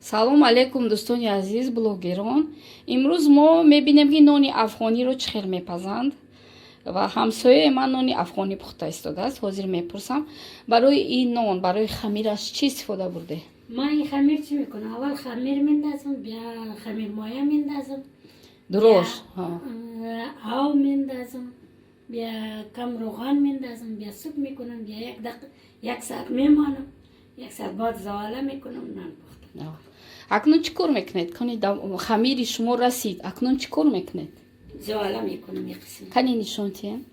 салом алейкум дӯстони азиз блогерон. Имрӯз мо мебинем ки нони афғониро чӣ хел мепазанд ва ҳамсояи ман нони афғонӣ пухта истодааст. Ҳозир мепурсам барои ин нон, барои хамираш чӣ истифода бурде? Ман ин хамир чӣ мекунам? Аввал хамир мендазам, бия хамирмоя мендазам. Дурӯш. Ав мендазам, бия кам роған мендазам, бия суп мекунам, бия як саат мемонам. Як саат баъд завала мекунам, нон пухта. Акнун чӣ кор мекунед? Хамири шумо расид. Акнун чӣ кор мекунед? Завала мекунам ин қисм. Кани нишонтиен?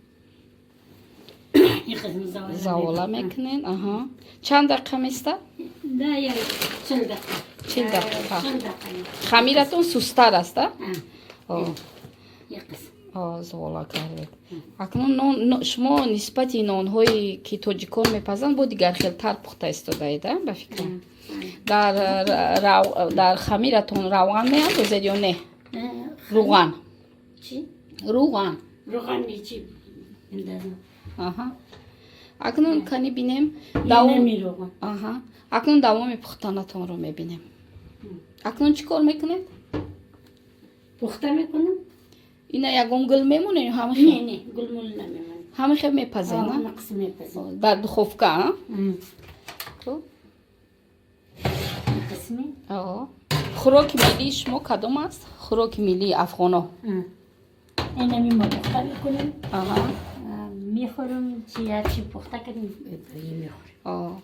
Ин қисм Завола мекунед. Аҳа. Чанд дақиқа места? Да, я 40 дақиқа. 40 дақиқа. 40 дақиқа. Хамиратон сустар аст, а? Ин қисм. Завола кардед. Акнун шумо нисбати нонҳое ки тоҷикон мепазанд бо дигархелтар пухта истодаед, ба фикрам. Дар хамиратон равған меандозед ё не? Руған. Чӣ? Руған. Руған чӣ мендазам? Аҳа. Акнун кани бинем Инами руған. Аҳа. Акнун давоми пухтанатонро мебинем. Акнун чӣ кор мекунед? Пухта мекунам. Ина ягон гул мемоне ё ҳама? Не, гулмул намемонам. Ҳама хел мепазед, на? Ҳама қисм мепазам. Дар духовка, а? Ин қисми? Хӯроки миллии шумо кадом аст? Хӯроки миллии афғоно. Инами мо пухта мекунем. Аҳа. Мехӯрам, чӣ пухта кардем, мехӯрем.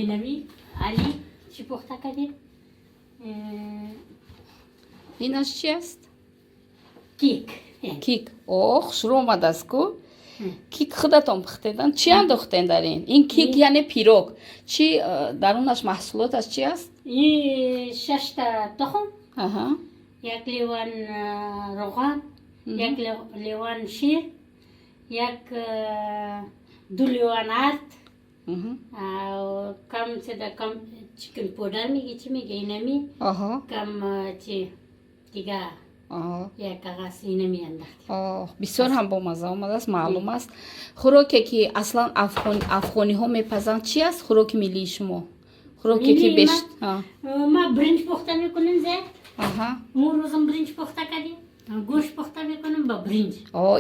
Инами али чӣ пухта кардем? Инаш чӣ аст? Кик. Кик. Хушрӯ омадааст ку? Кик худатон пухтеданд? Чӣ андохтен дар ин? Ин кик яъне пирог. Чӣ дарунаш маҳсулоташ чӣ аст? Ин 6 та тухм. Аҳа. Як ливан роған, як ливан шир, як 2 ливан ард. Кам чикен подар меги, чӣ мега инами? Кам чӣ дига як кағаз инами андохтем. Бисёр ҳам бомаза омадааст, маълум аст. Хӯроке ки аслан афғониҳо мепазанд чӣ аст? Хӯроки миллии шумо? Хӯроке ки беш ма бринҷ пухта мекунем зед. Аҳа. Мо рӯзам бринҷ пухта кардем. Гӯшт пухта мекунем ба бринҷ.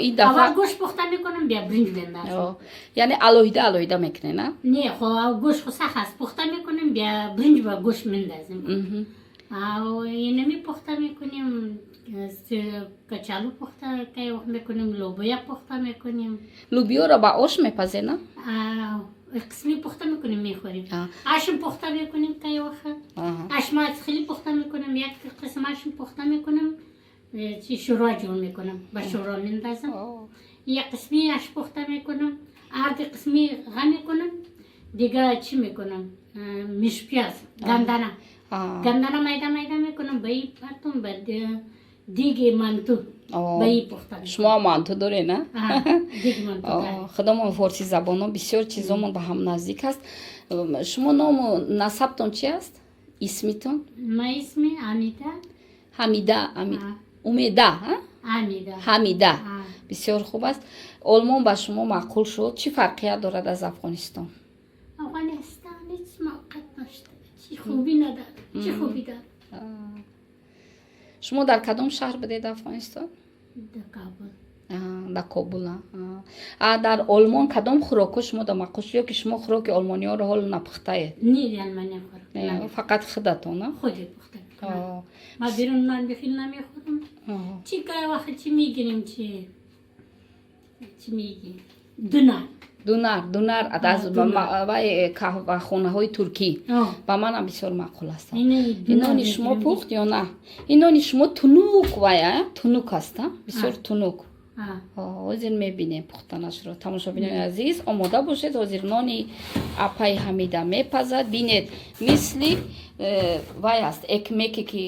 Ин дафъа Аввал гӯшт пухта мекунем, бия бринҷ мендазам. Яъне алоҳида мекунед, на? Не, хо гӯшт хо сах аст. Пухта мекунем, бия бринҷ ба гӯшт мендазем. Инами пухта мекунем, качалу пухта кай вақт мекунем, лобия пухта мекунем. Лубиёро ба ош мепазед, на? Қисми пухта мекунем, мехӯрем. Ашм пухта мекунем кай вақт. Ашмац хеле пухта мекунем, як қисм ашм пухта мекунем. Чӣ шӯро ҷур мекунам, ба шӯро мендазам. Як қисми аш пухта мекунам, арди қисми ға мекунам. Дига чӣ мекунам? Мишпияз, гандана. Гандана майда мекунам, ба ин партум ба диги манту. Ба ин пухта мекунам. Шумо манту доред, на? Диги манту дорем. Худамон форси забонон бисёр чизомон ба ҳам наздик аст. Шумо ному насабтон чӣ аст? Исмитон? Ма исми Амида. Ҳамида. Умеда, Ҳамида. Бисёр хуб аст. Олмон ба шумо маъқул шуд. Чӣ фарқият дорад аз Афғонистон? Афғонистон ҳеҷ мавқеъ дошта. Чӣ хубӣ надорад. Чӣ хубӣ дорад. Шумо дар кадом шаҳр будед Афғонистон? Дар Кобул. Дар Кобул. Дар олмон кадом хӯроко шумода маъқул шуд, ё ки шумо хӯроки олмониҳоро ҳол напухтаед? Не, алмания хӯрок. Фақат худатон, на? Худе пухта. Ма берун нон бихил намехӯрам. Чӣ кай вақт чӣ мегирем, чӣ мегирем? Дунар аз қаҳвахонаҳои туркӣ. Ба манам бисёр маъқул аст. Ин нони шумо пухт ё на? Ин нони шумо тунук вая? Тунук аст, бисёр тунук. Ҳозир мебинем пухтанашро. Тамошобинони азиз, омода бошед. Ҳозир нони апаи Ҳамида мепазад. Бинед, мисли вай аст экмеке ки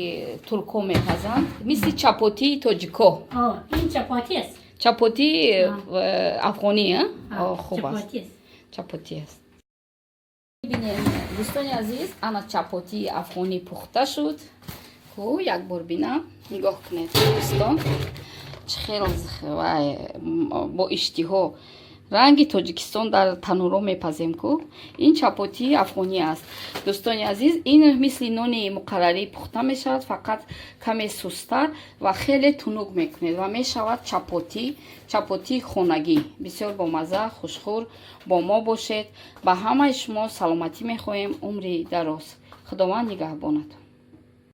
турко мепазанд, мисли чапотии тоҷико. Ин чапоти аст. Чапоти афғонӣ, хуб аст. Чапоти аст. Бинем дӯстони азиз, ана чапотии афғонӣ пухта шуд. Як бор бинам, нигоҳ кунед дӯстон. Чӣ хел бо иштиҳо ранги Тоҷикистон дар танӯро мепазем ку. Ин чапоти афғонӣ аст. Дӯстони азиз, ин мисли нони муқаррарӣ пухта мешавад, фақат каме сустар ва хеле тунук мекунед ва мешавад чапоти хонагӣ. Бисёр бомазза, хушхӯр. Бо мо бошед. Ба ҳамаи шумо саломатӣ мехоҳем, умри дароз. Худованд нигаҳбонатон.